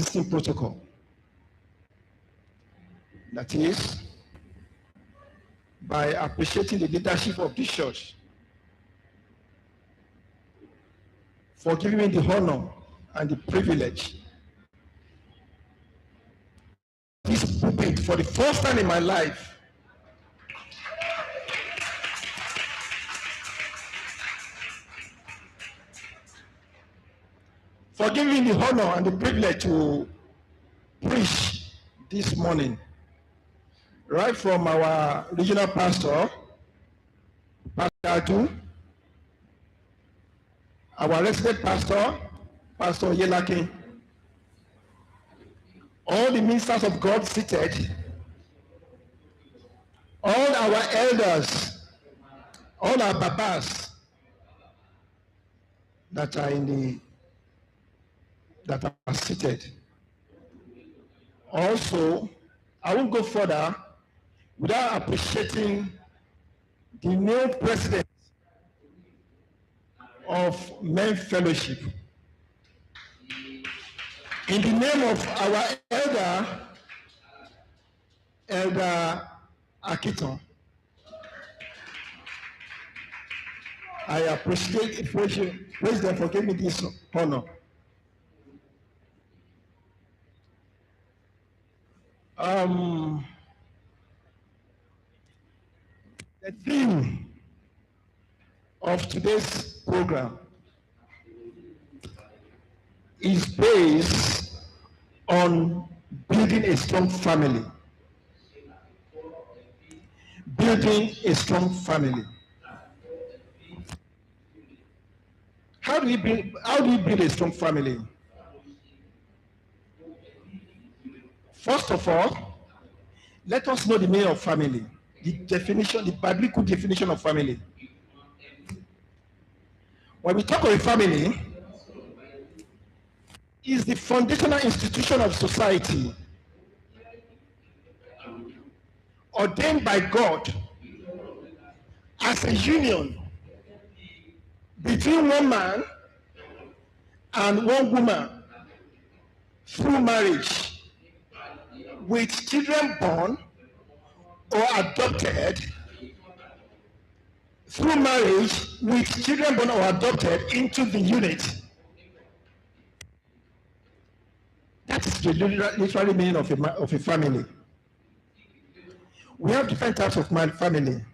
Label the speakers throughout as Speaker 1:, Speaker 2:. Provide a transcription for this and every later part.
Speaker 1: existing protocol. That is, by appreciating the leadership of this church for giving me the honor and the privilege this pulpit for the first time in my life. For giving me the honor and the privilege to preach this morning, right from our regional pastor, Pastor Atu, our resident pastor, Pastor Yelaki, all the ministers of God seated, all our elders, all our babas that are seated. Also, I won't go further without appreciating the new president of MEFEL Fellowship. In the name of our Elder Akiton, I appreciate the President for giving me this honor. The theme of today's program is based on building a strong family. Building a strong family. How do we build a strong family? First of all, let us know the meaning of family, the definition, the biblical definition of family. When we talk of a family, is the foundational institution of society ordained by God as a union between one man and one woman through marriage, with children born or adopted through marriage, with children born or adopted into the unit. That is the literal meaning of a family. We have different types of family.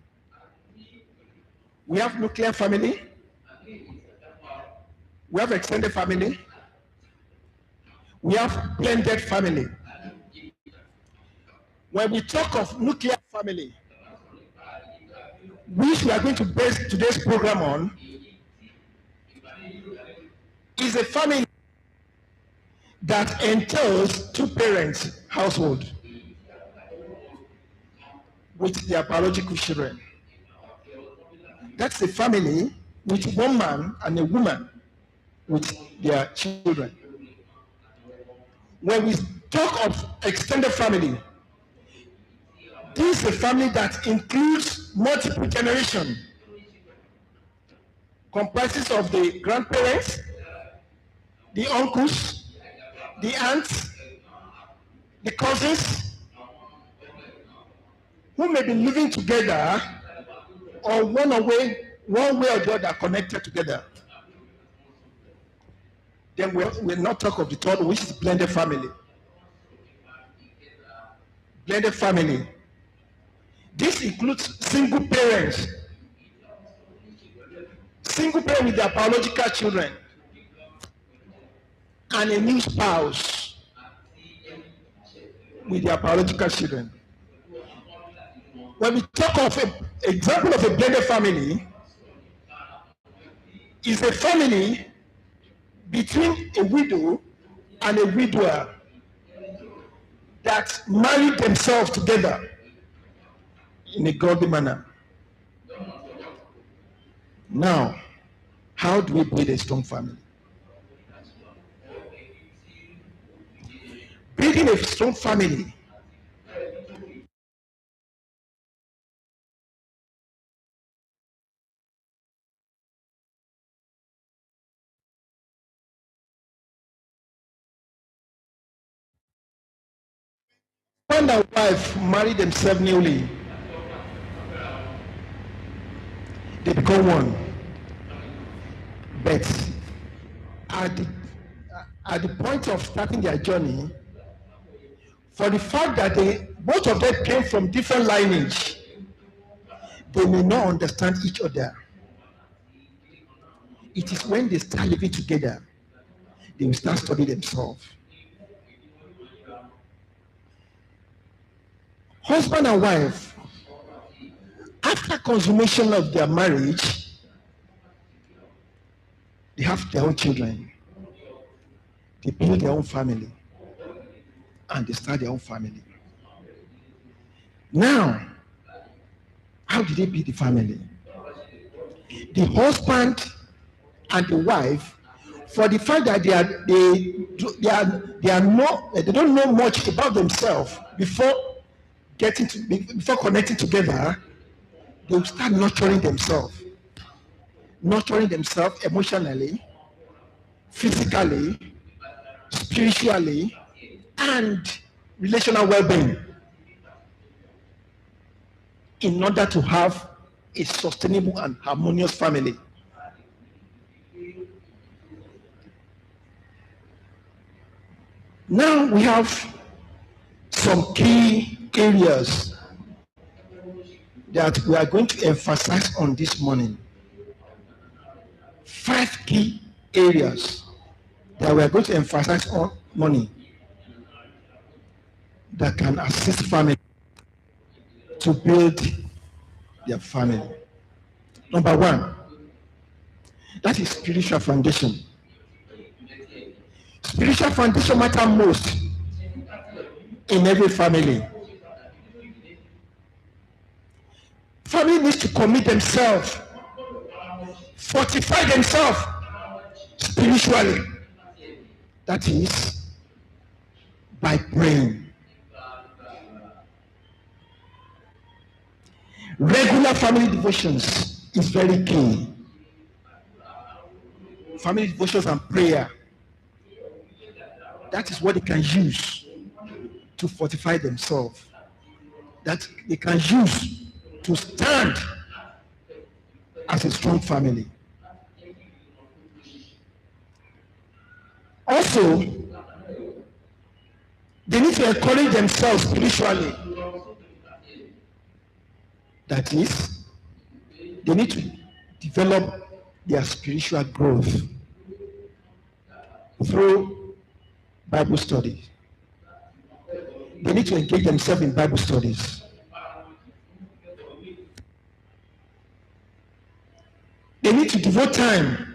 Speaker 1: We have nuclear family. We have extended family. We have blended family. When we talk of nuclear family, which we are going to base today's program on, is a family that entails two parents household with their biological children. That's a family with one man and a woman with their children. When we talk of extended family, this is a family that includes multiple generations, comprises of the grandparents, the uncles, the aunts, the cousins, who may be living together or one way or the other connected together. Then we'll not talk of the third, which is blended family. Blended family. This includes single parents with their biological children, and a new spouse with their biological children. When we talk of an example of a blended family, is a family between a widow and a widower that married themselves together in a godly manner. Now, how do we build a strong family? Building a strong family husband and wife marry themselves newly, they become one. But at the, at the point of starting their journey, for the fact that both of them came from different lineage, they may not understand each other. It is when they start living together, they will start studying themselves. Husband and wife, after consummation of their marriage, they have their own children. They build their own family. And they start their own family. Now, how did they build the family? The husband and the wife, for the fact that they don't know much about themselves before connecting together, they will start nurturing themselves emotionally, physically, spiritually, and relational well-being, in order to have a sustainable and harmonious family. Now we have some key areas that we are going to emphasize on this morning. 5 key areas that we are going to emphasize on morning that can assist family to build their family. Number 1, that is spiritual foundation. Spiritual foundation matters most in every family. Family needs to commit themselves, fortify themselves spiritually. That is by praying. Regular family devotions is very key. Family devotions and prayer, that is what they can use to fortify themselves, that they can use to stand as a strong family. Also, they need to encourage themselves spiritually. That is, they need to develop their spiritual growth through Bible studies. They need to engage themselves in Bible studies. They need to devote time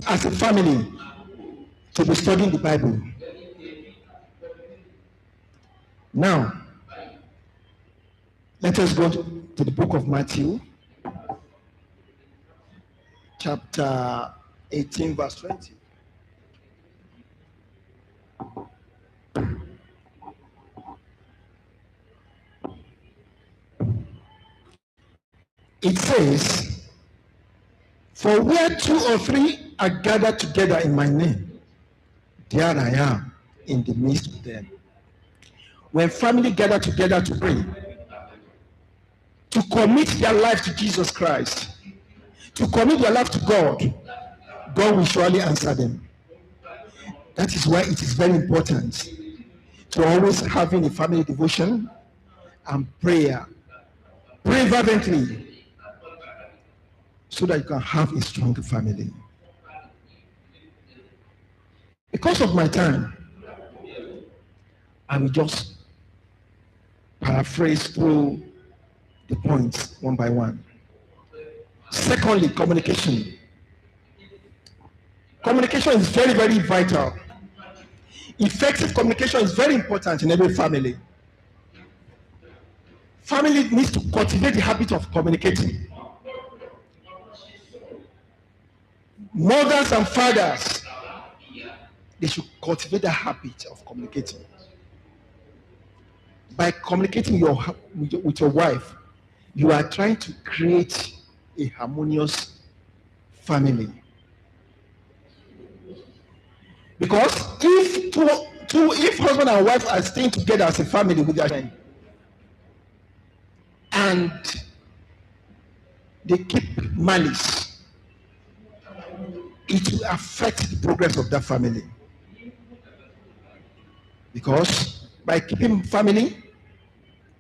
Speaker 1: as a family to be studying the Bible. Now, let us go to the book of Matthew, chapter 18, verse 20. It says, "For where 2 or 3 are gathered together in my name, there I am in the midst of them." When family gather together to pray, to commit their life to Jesus Christ, to commit their life to God, God will surely answer them. That is why it is very important to always having a family devotion and prayer. Pray fervently so that you can have a strong family. Because of my time, I will just paraphrase through the points one by one. Secondly, communication. Communication is very, very vital. Effective communication is very important in every family. Family needs to cultivate the habit of communicating. Mothers and fathers, they should cultivate the habit of communicating. By communicating with your wife, you are trying to create a harmonious family. Because if Two, if husband and wife are staying together as a family with their children, and they keep malice, it will affect the progress of that family. Because by keeping family,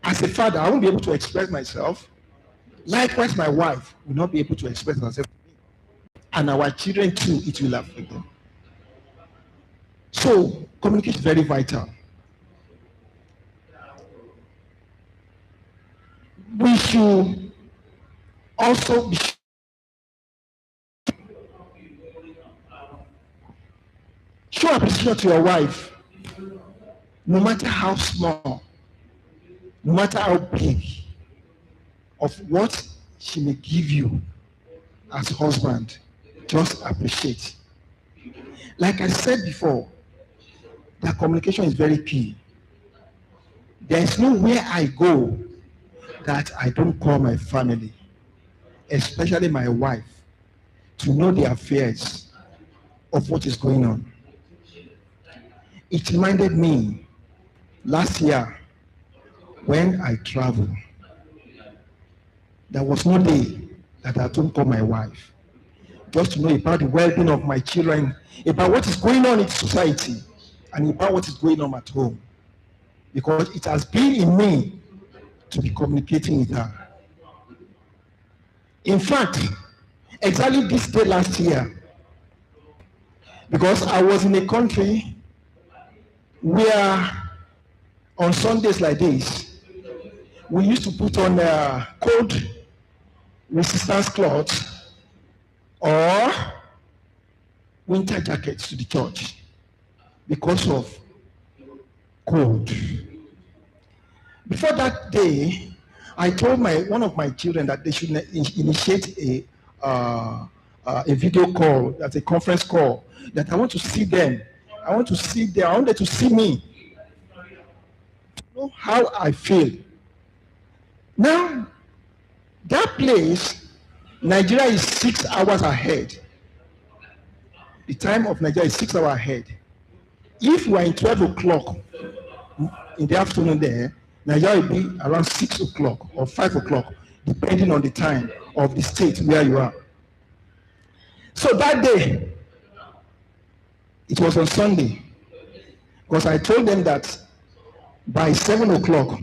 Speaker 1: as a father, I won't be able to express myself. Likewise, my wife will not be able to express herself. And our children too, it will affect them. So, communication is very vital. We should also be show appreciation to your wife, no matter how small, no matter how big, of what she may give you as husband. Just appreciate. Like I said before, that communication is very key. There is nowhere I go that I don't call my family, especially my wife, to know the affairs of what is going on. It reminded me last year when I traveled, there was no day that I don't call my wife, just to know about the well-being of my children, about what is going on in society, and about what is going on at home. Because it has been in me to be communicating with her. In fact, exactly this day last year, because I was in a country where on Sundays like this, we used to put on cold resistance cloths or winter jackets to the church because of cold. Before that day, I told one of my children that they should initiate a video call, that's a conference call, that I want to see them. I want to see them. I want them to see me. To know how I feel. Now, that place, Nigeria is 6 hours ahead. The time of Nigeria is 6 hours ahead. If we are in 12 o'clock in the afternoon there, Nigeria will be around 6 o'clock or 5 o'clock, depending on the time of the state where you are. So that day, it was on Sunday, because I told them that by 7 o'clock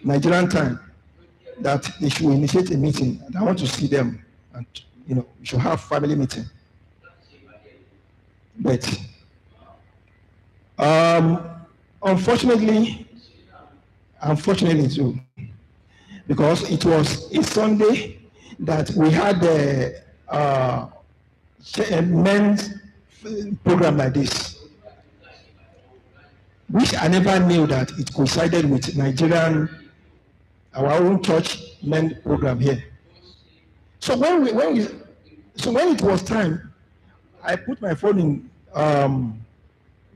Speaker 1: Nigerian time, that they should initiate a meeting, and I want to see them, and we should have family meeting. But unfortunately too, because it was a Sunday that we had a men's program like this, which I never knew that it coincided with our own church men's program here. So when it was time, I put my phone in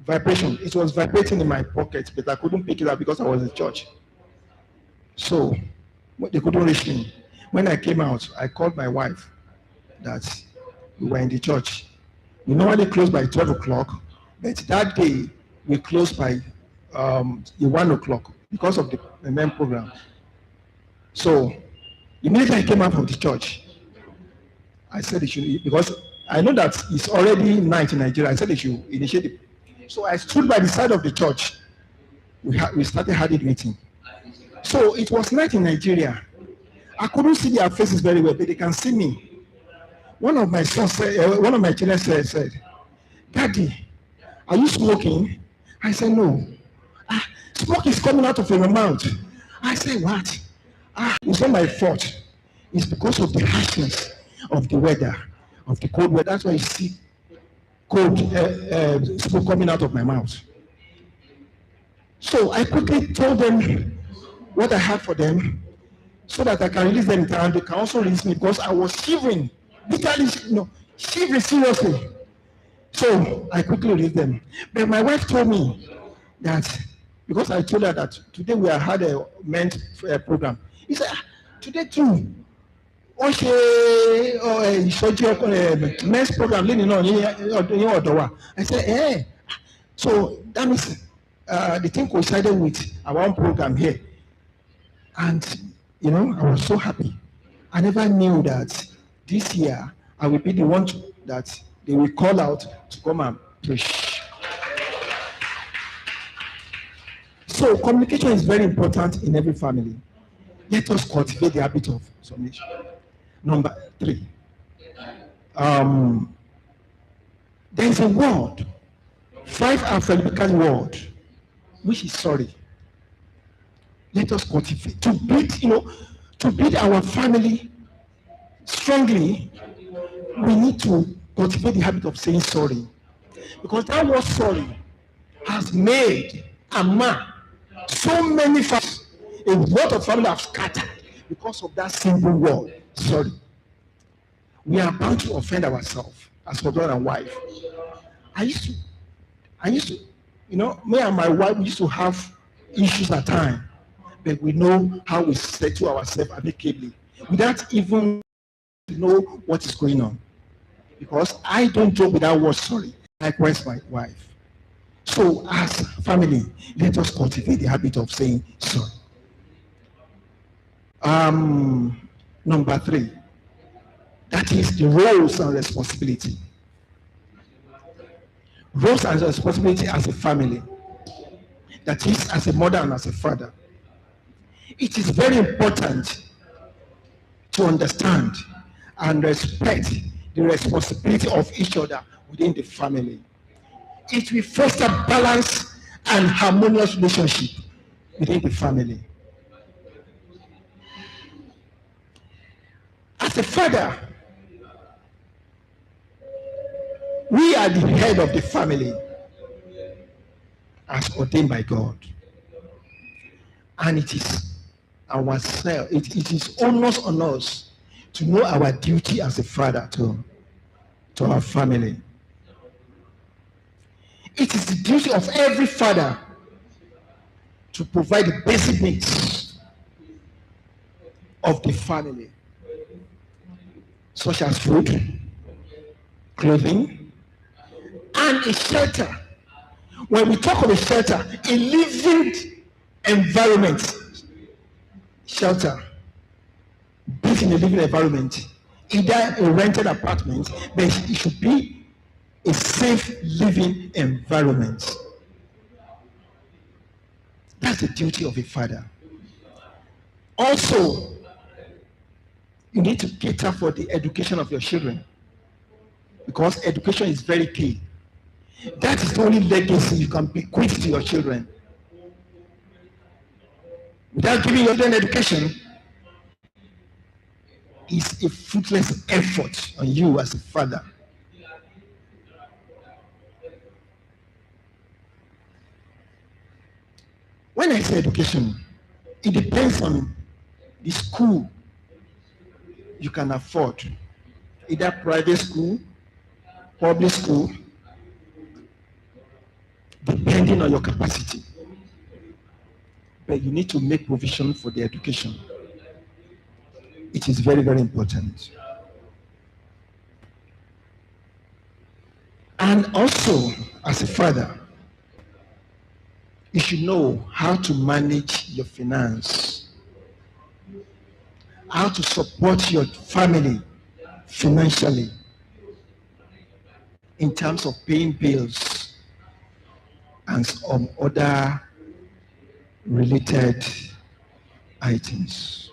Speaker 1: vibration. It was vibrating in my pocket, but I couldn't pick it up because I was in church. So they couldn't reach me. When I came out, I called my wife that we were in the church. We normally close by 12 o'clock, but that day we closed by 1 o'clock because of the main program. So immediately I came out from the church, I said they should, because I know that it's already night in Nigeria, I said they should initiate it. So I stood by the side of the church. We started having meeting. So it was night in Nigeria. I couldn't see their faces very well, but they can see me. One of my sons said, one of my children said, "Daddy, are you smoking?" I said, "No." Smoke is coming out of your mouth. I said, "What?" It's not my fault. It's because of the harshness of the weather, of the cold weather. That's why you see cold smoke coming out of my mouth. So I quickly told them what I had for them, so that I can release them in time. They can also release me, because I was shivering, literally, shivering seriously. So I quickly released them. But my wife told me that, because I told her that today we had a men's program. He said, today too, men's program. I said, so that means the thing coincided with our own program here. And, I was so happy. I never knew that this year I will be the one that they will call out to come and preach. So communication is very important in every family. Let us cultivate the habit of submission. Number 3. There is a word, 5 alphabetical word, which is sorry. Let us cultivate to build our family strongly. We need to cultivate the habit of saying sorry, because that word sorry has made a man so many families. A lot of families have scattered because of that simple word, sorry. We are bound to offend ourselves as husband and wife. I used to, me and my wife used to have issues at times, but we know how we settle ourselves amicably without even know what is going on. Because I don't joke with that word sorry, likewise my wife. So as family, let us cultivate the habit of saying sorry. Number 3, that is the roles and responsibility. Roles and responsibility as a family, that is as a mother and as a father. It is very important to understand and respect the responsibility of each other within the family. It will foster balance and harmonious relationship within the family. As a father, we are the head of the family as ordained by God. And it is ourselves, it is onus on us to know our duty as a father to our family. It is the duty of every father to provide the basic needs of the family, such as food, clothing, and a shelter. When we talk of a shelter, a living environment, shelter, built in a living environment, either a rented apartment, but it should be a safe living environment. That's the duty of a father. Also, you need to cater for the education of your children, because education is very key. That is the only legacy you can bequeath to your children. Without giving your children education, is a fruitless effort on you as a father. When I say education, it depends on the school you can afford, either private school, public school, depending on your capacity. But you need to make provision for the education. It is very, very important. And also, as a father, you should know how to manage your finance, how to support your family financially in terms of paying bills and some other related items.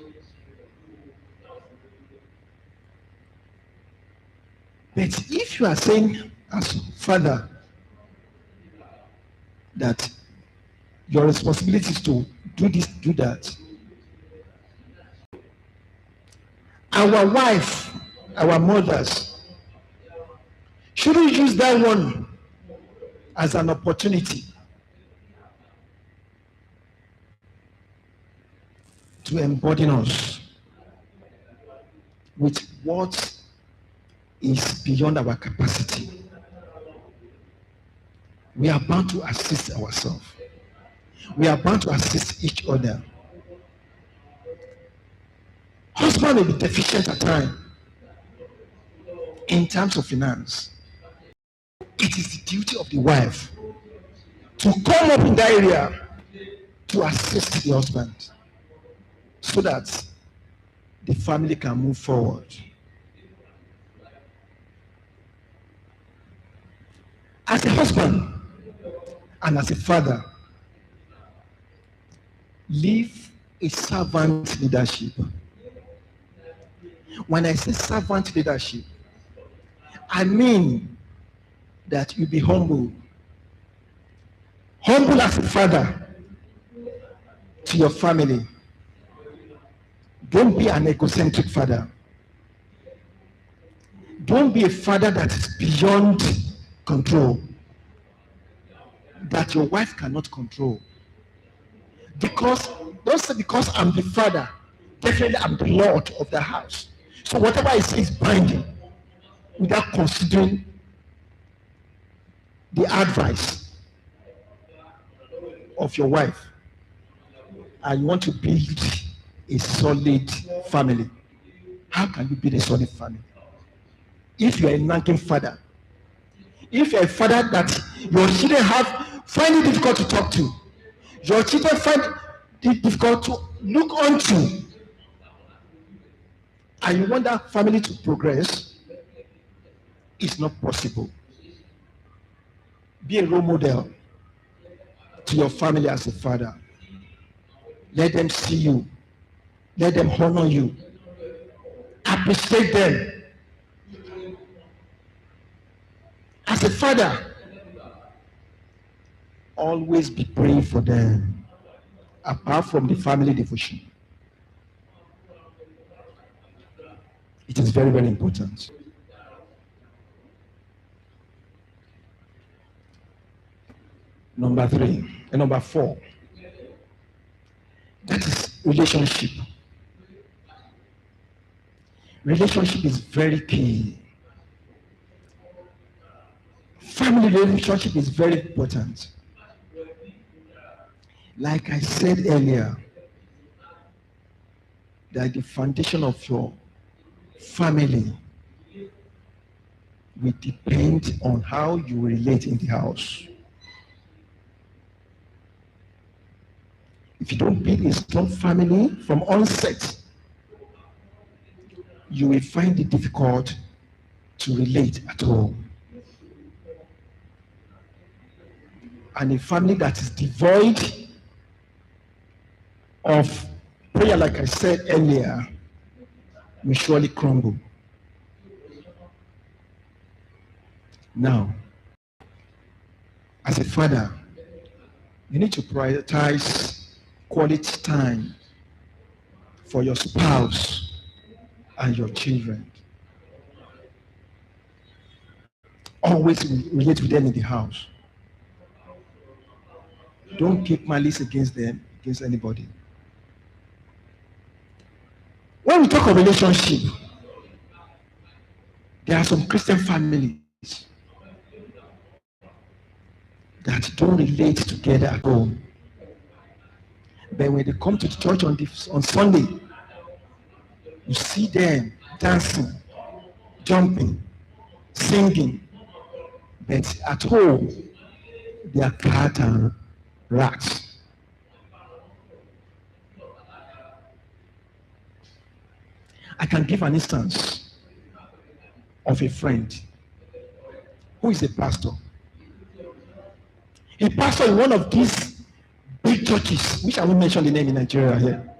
Speaker 1: But if you are saying as father that your responsibility is to do this, do that, our wife, our mothers, shouldn't use that one as an opportunity to embolden us with what is beyond our capacity. We are bound to assist ourselves. We are bound to assist each other. Husband may be deficient at times in terms of finance. It is the duty of the wife to come up in that area to assist the husband so that the family can move forward. As a husband and as a father, live a servant leadership. When I say servant leadership, I mean that you be humble. Humble as a father to your family. Don't be an egocentric father. Don't be a father that is beyond control, that your wife cannot control. Because, don't say because I'm the father, definitely I'm the Lord of the house. So whatever I say is binding without considering the advice of your wife. And you want to build a solid family. How can you build a solid family? If you're a nagging father, if you're a father that your children find it difficult to talk to, your children find it difficult to look onto, and you want that family to progress, it's not possible. Be a role model to your family as a father. Let them see you. Let them honor you. Appreciate them. As a father, always be praying for them, apart from the family devotion. It is very, very important. Number 4, that is relationship. Relationship is very key. Family relationship is very important. Like I said earlier, that the foundation of your family will depend on how you relate in the house. If you don't build a strong family from onset, you will find it difficult to relate at all. And a family that is devoid of prayer, like I said earlier, will surely crumble. Now, as a father, you need to prioritize quality time for your spouse and your children. Always relate with them in the house. Don't keep malice against them, against anybody. When we talk of relationship, there are some Christian families that don't relate together at all. But when they come to the church on Sunday, you see them dancing, jumping, singing, but at home, they are cat and rats. I can give an instance of a friend who is a pastor. A pastor in one of these big churches, which I won't mention the name in Nigeria here.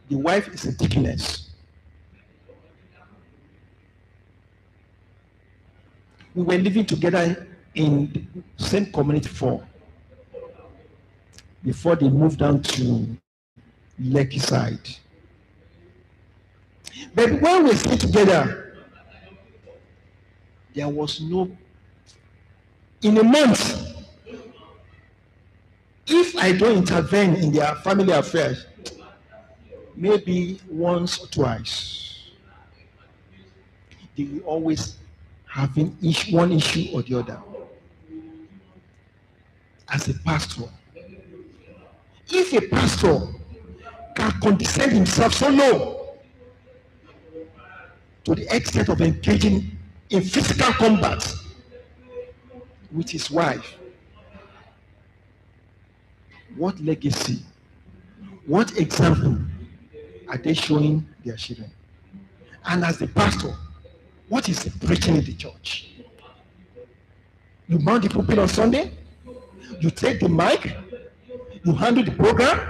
Speaker 1: The wife is a deaconess. We were living together in the same community before they moved down to Lekki side. But when we stayed together, there was no, in a month, if I don't intervene in their family affairs, maybe once or twice, they will always having one issue or the other. As a pastor, if a pastor can condescend himself so low to the extent of engaging in physical combat with his wife, What legacy, what example are they showing their children? And as the pastor, what is he preaching in the church? You mount the pulpit on Sunday, you take the mic, you handle the program.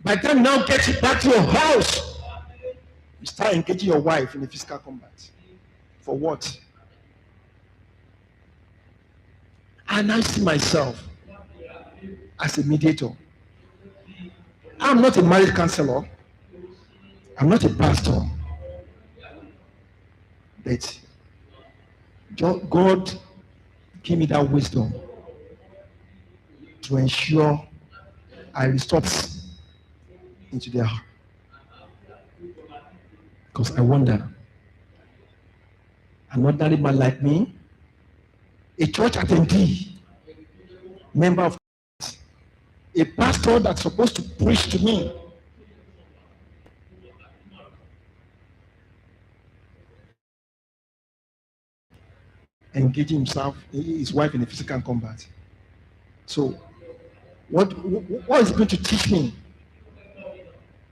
Speaker 1: By the time you now get it back to your house, you start engaging your wife in a physical combat. For what? And I see myself as a mediator. I'm not a marriage counselor. I'm not a pastor. But God gave me that wisdom to ensure I restore peace into their heart. Because I wonder, an ordinary man like me, a church attendee, member of a pastor that's supposed to preach to me, engaging himself, his wife in a physical combat. So, what is it going to teach me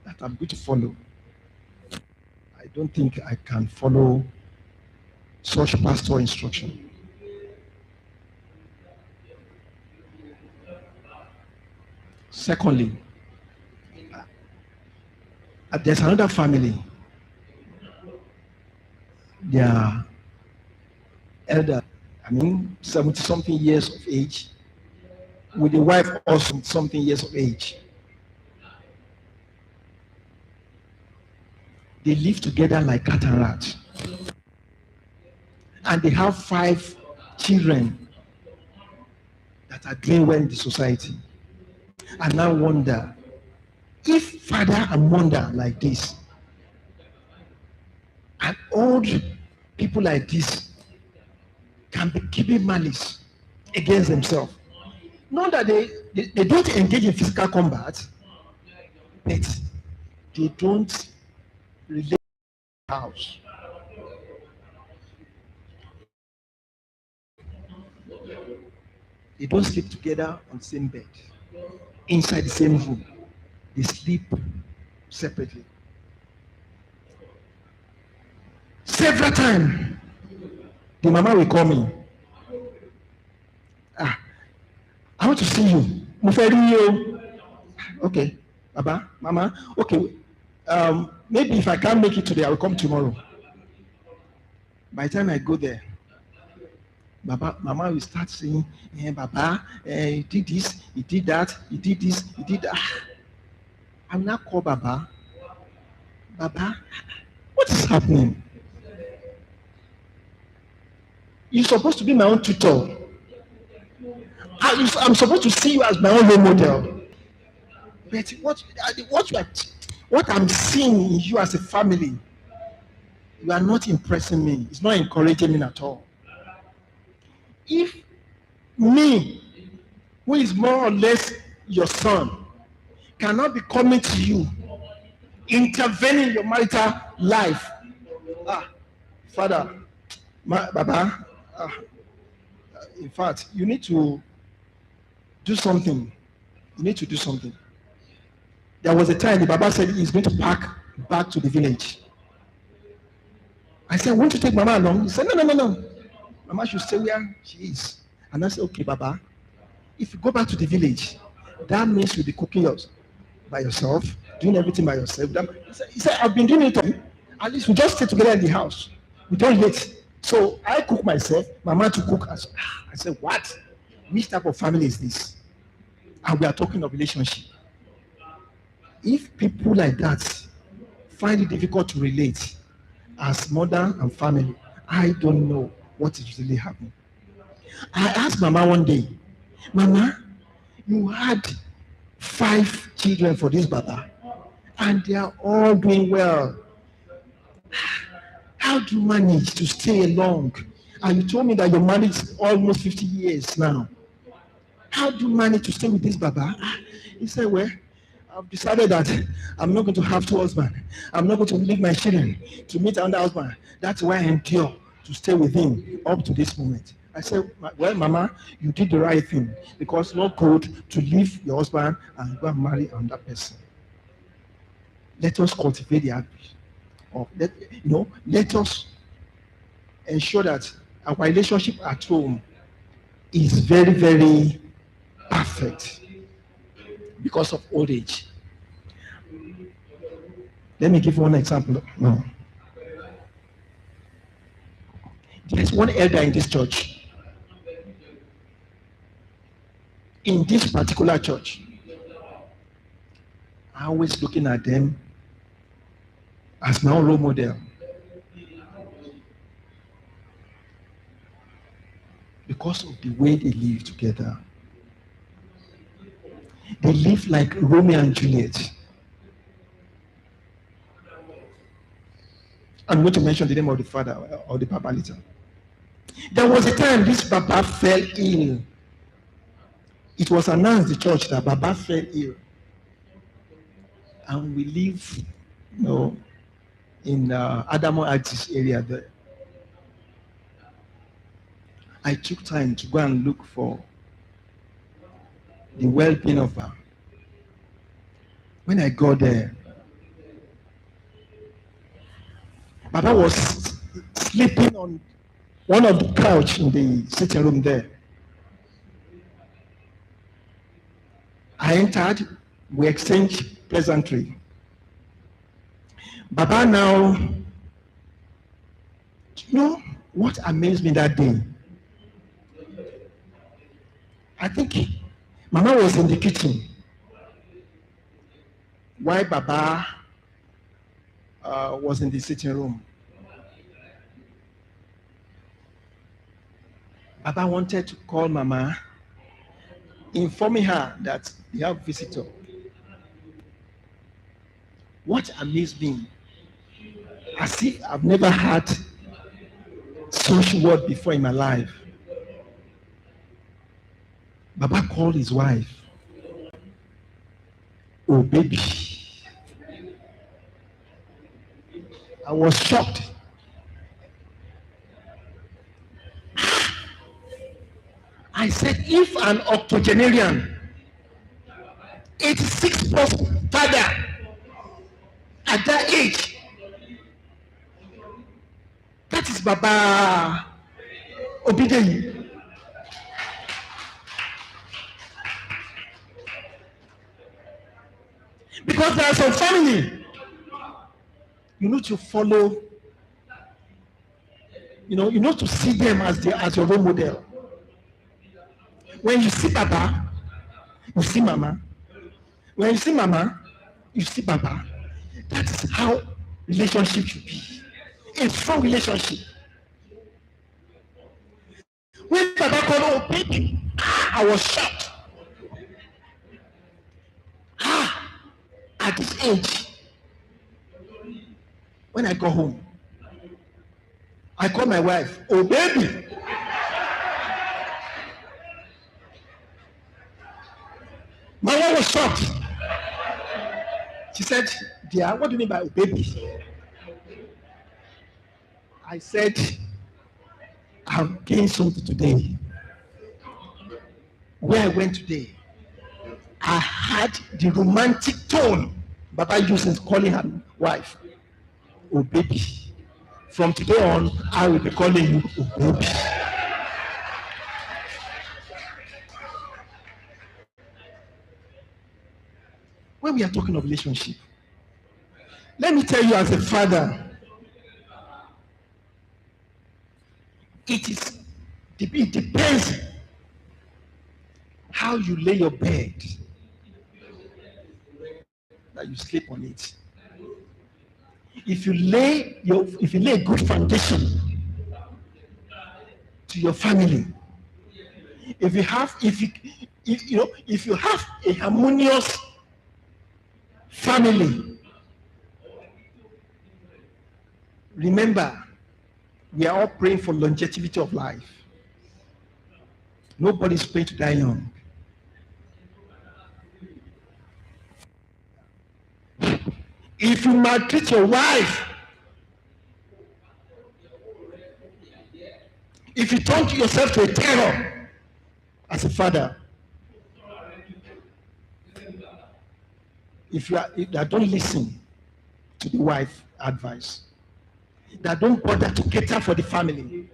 Speaker 1: that I'm going to follow? I don't think I can follow such pastor instruction. Secondly, there's another family. They are elder, 70-something years of age, with the wife also something years of age. They live together like cat and rat. And they have 5 children that are doing well in the society. And now wonder, if father and mother like this, and old people like this can be keeping malice against themselves. Not that they don't engage in physical combat, but they don't relate to the house. They don't sleep together on the same bed, inside the same room. They sleep separately. Several times, the mama will call me. I want to see you. Okay, Baba, Mama. Okay, maybe if I can't make it today, I will come tomorrow. By the time I go there, Baba, Mama will start saying, Baba, he did this, he did that, he did this, he did that. I will not call Baba. Baba, what is happening? You're supposed to be my own tutor. I'm supposed to see you as my own role model. But what I'm seeing in you as a family, you are not impressing me. It's not encouraging me at all. If me, who is more or less your son, cannot be coming to you, intervening in your marital life, Father, Baba, in fact, you need to do something. You need to do something. There was a time the Baba said he's going to pack back to the village. I said, won't you take Mama along? He said, no. Mama should stay where she is. And I said, okay, Baba, if you go back to the village, that means you'll be cooking yours by yourself, doing everything by yourself. He said, I've been doing it. At least we just stay together in the house. We don't wait. So I cook myself, Mama to cook us. I said, what? Which type of family is this? And we are talking of relationship. If people like that find it difficult to relate as mother and family, I don't know what is really happening. I asked Mama one day, Mama, you had 5 children for this Baba, and they are all doing well. How do you manage to stay along? And you told me that you're married almost 50 years now. How do you manage to stay with this Baba? He said, well, I've decided that I'm not going to have 2 husbands. I'm not going to leave my children to meet another husband. That's why I endure to stay with him up to this moment. I said, well, Mama, you did the right thing because it's not good to leave your husband and go and marry another person. Let us cultivate the habit of let us ensure that our relationship at home is very, very perfect because of old age. Let me give one example. No. There's one elder in this church, in this particular church. I'm always looking at them as my own role model. Because of the way they live together. They live like Romeo and Juliet. I'm going to mention the name of the father or the papa later. There was a time this papa fell ill. It was announced in the church that Baba fell ill. And we live, in Adamo Artist area there. I took time to go and look for the well-being of her. When I got there, Baba was sleeping on one of the couch in the sitting room there. I entered, we exchanged pleasantry. Baba now, what amazed me that day? I think Mama was in the kitchen while Baba was in the sitting room. Baba wanted to call Mama, informing her that they have a visitor. What amazed me, as if I've never had such word before in my life. Baba called his wife. Oh, baby. I was shocked. I said, if an octogenarian, 86 plus father, at that age, that is Baba Obidei. Because there are some family, you need to follow, you need to see them as your role model. When you see Baba, you see Mama. When you see Mama, you see Baba. That is how relationship should be. A strong relationship. When Baba called, oh baby, I was shocked. At this age, when I go home, I call my wife, oh baby. My wife was shocked. She said, dear, what do you mean by oh baby? I said, I'm getting something today. Where I went today, I had the romantic tone Baba uses calling her wife, oh baby. From today on, I will be calling you oh baby. When we are talking of relationship, let me tell you as a father, it depends how you lay your bed that you sleep on it. If you lay a good foundation to your family, if you have a harmonious family, remember, we are all praying for longevity of life. Nobody's praying to die young. If you maltreat your wife, if if you turn yourself to a terror as a father, if that don't listen to the wife advice, that don't bother to cater for the family,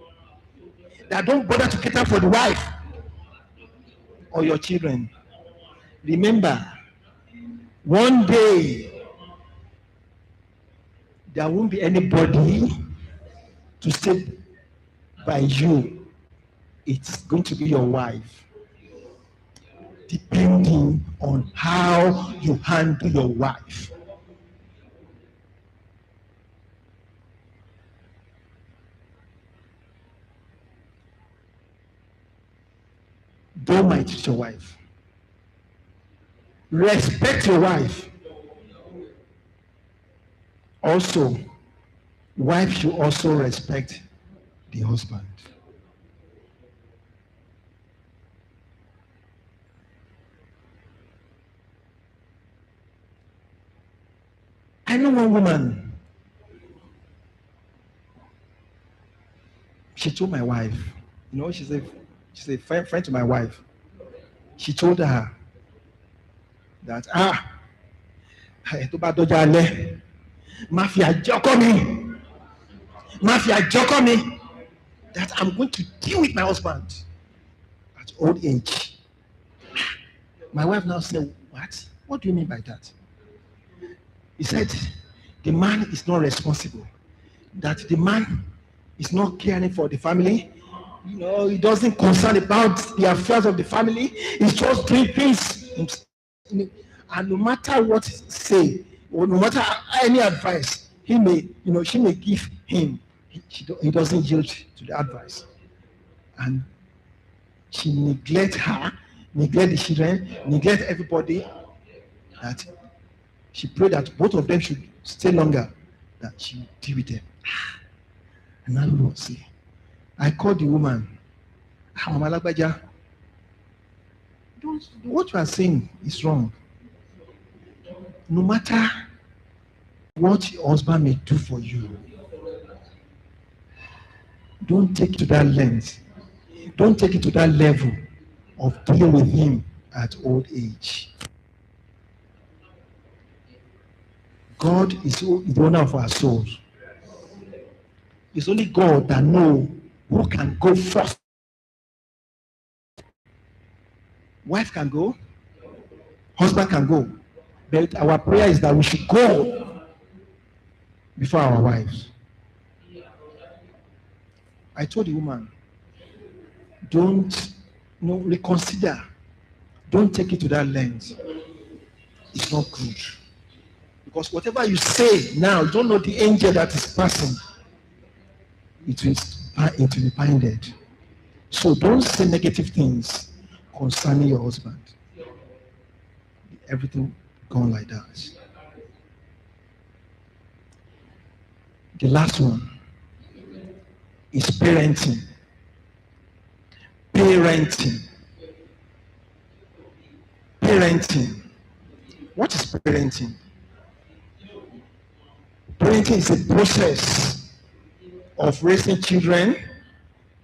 Speaker 1: that don't bother to cater for the wife or your children, remember, one day there won't be anybody to stay by you. It's going to be your wife, depending on how you handle your wife. Don't mind your wife. Respect your wife. Also, wife should also respect the husband. I know one woman. She told my wife, she's a friend to my wife. She told her that tó bá dọjọ́ alẹ́, má fi àjọkọ́ mi, that I'm going to deal with my husband at old age. My wife now said, what? What do you mean by that? He said, the man is not responsible. That the man is not caring for the family. He doesn't concern about the affairs of the family. He's just doing things. And no matter what he say, or no matter any advice she may give him, he doesn't yield to the advice. And she neglect the children, neglect everybody. That she prayed that both of them should stay longer, that she would deal with them. And I will say, I called the woman, Mama Lagbaja, what you are saying is wrong. No matter what your husband may do for you, don't take it to that length. Don't take it to that level of dealing with him at old age. God is the owner of our souls. It's only God that knows who can go first. Wife can go, husband can go. But our prayer is that we should go before our wives. I told the woman, don't reconsider. Don't take it to that length. It's not good. Because whatever you say now, you don't know the angel that is passing. It will be binded. So don't say negative things concerning your husband. Everything gone like that. The last one is parenting. Parenting. What is parenting? Parenting is a process of raising children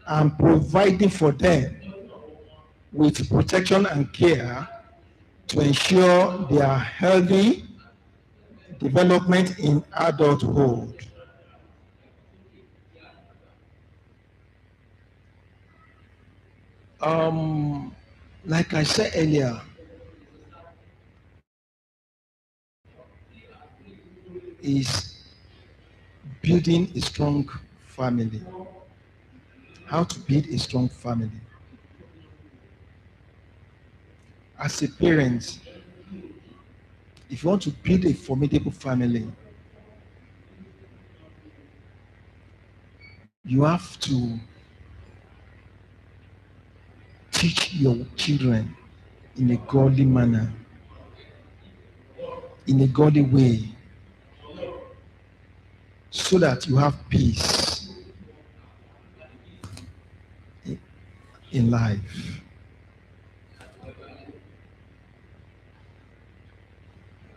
Speaker 1: and providing for them with protection and care to ensure their healthy development in adulthood. Like I said earlier, is building a strong family. How to build a strong family. As a parent, if you want to build a formidable family, you have to teach your children in a godly manner, in a godly way, so that you have peace in life.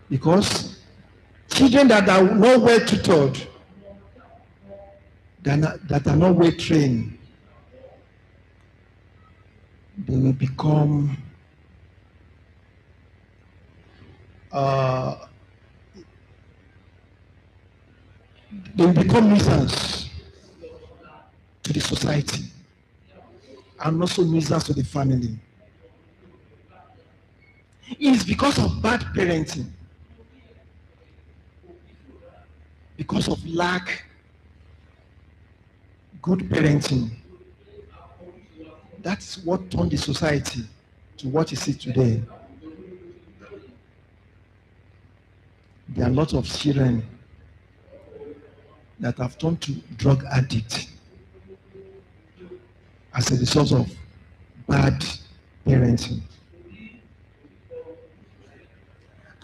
Speaker 1: Because children that are not well tutored, that are not well trained, they will become nuisance to the society and also nuisance to the family. It's because of bad parenting, because of lack good parenting. That's what turned the society to what it is today. There are lots of children that have turned to drug addicts as a result of bad parenting.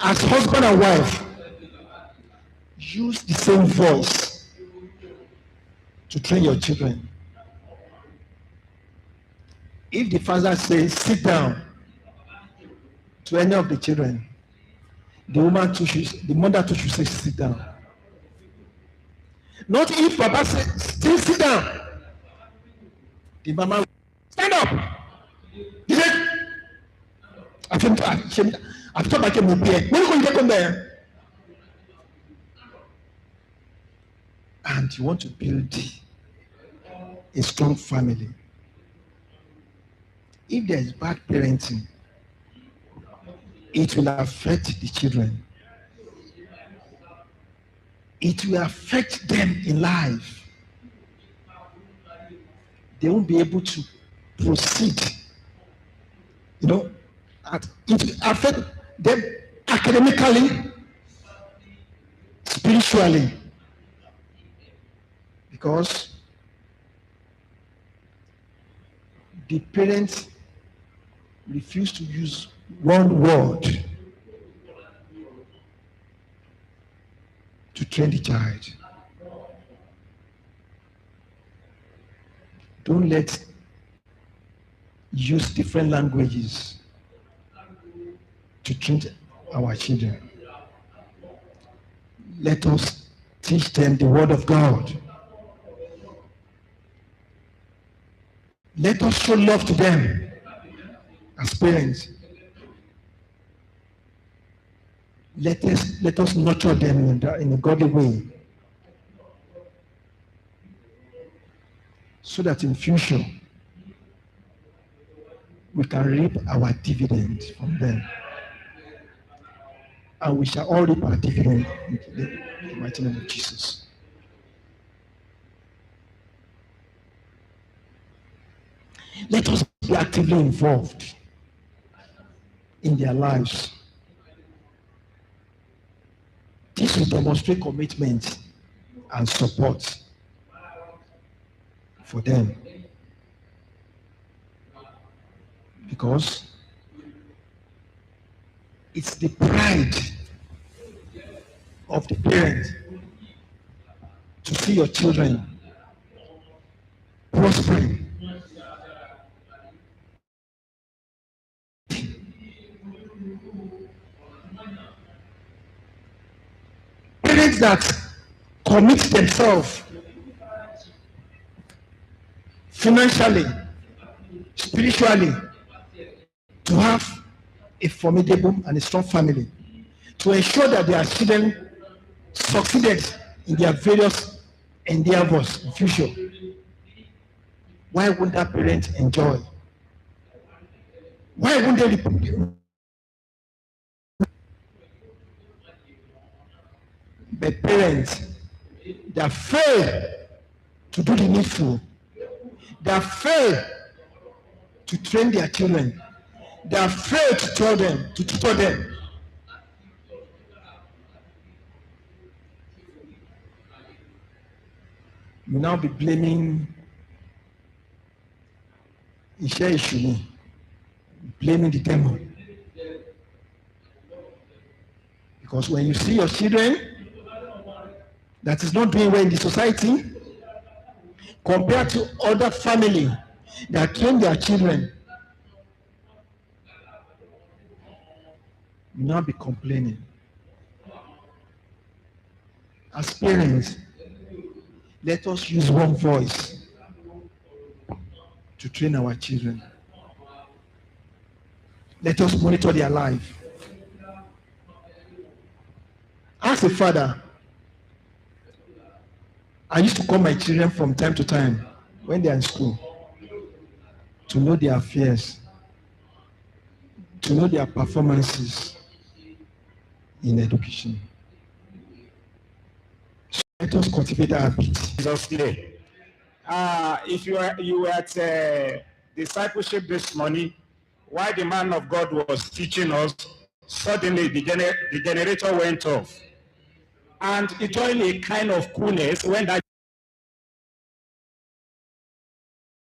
Speaker 1: As husband and wife, use the same voice to train your children. If the father says, sit down to any of the children, the mother too should say, sit down. Not if Papa says, still sit down. The mama will stand up. He said, I've thought I came up here. When you come there? And you want to build a strong family. If there is bad parenting, it will affect the children. It will affect them in life. They won't be able to proceed. It will affect them academically, spiritually. Because the parents refuse to use one word to train the child. Don't let use different languages to train our children. Let us teach them the word of God. Let us show love to them as parents. Let us nurture them in a godly way, so that in future we can reap our dividend from them, and we shall all reap our dividend in the mighty name of Jesus. Let us be actively involved in their lives. This will demonstrate commitment and support for them. Because it's the pride of the parent to see your children prospering. Parents that commit themselves financially, spiritually, to have a formidable and a strong family, to ensure that their children succeeded in their various endeavors in future. Why wouldn't that parent enjoy? Why wouldn't they? The parents that fail to do the needful, that fail to train their children, that fail to tell them, to tutor them, you now be blaming Ishe Ishuni, blaming the demon. Because when you see your children that is not doing well in the society, compared to other family that train their children, you now be complaining. As parents, let us use one voice to train our children. Let us monitor their life. As a father, I used to call my children from time to time when they are in school to know their affairs, to know their performances in education. So let us cultivate that habit.
Speaker 2: Jesus name. If you were at discipleship this morning, while the man of God was teaching us, suddenly the generator went off. And it only a kind of coolness when that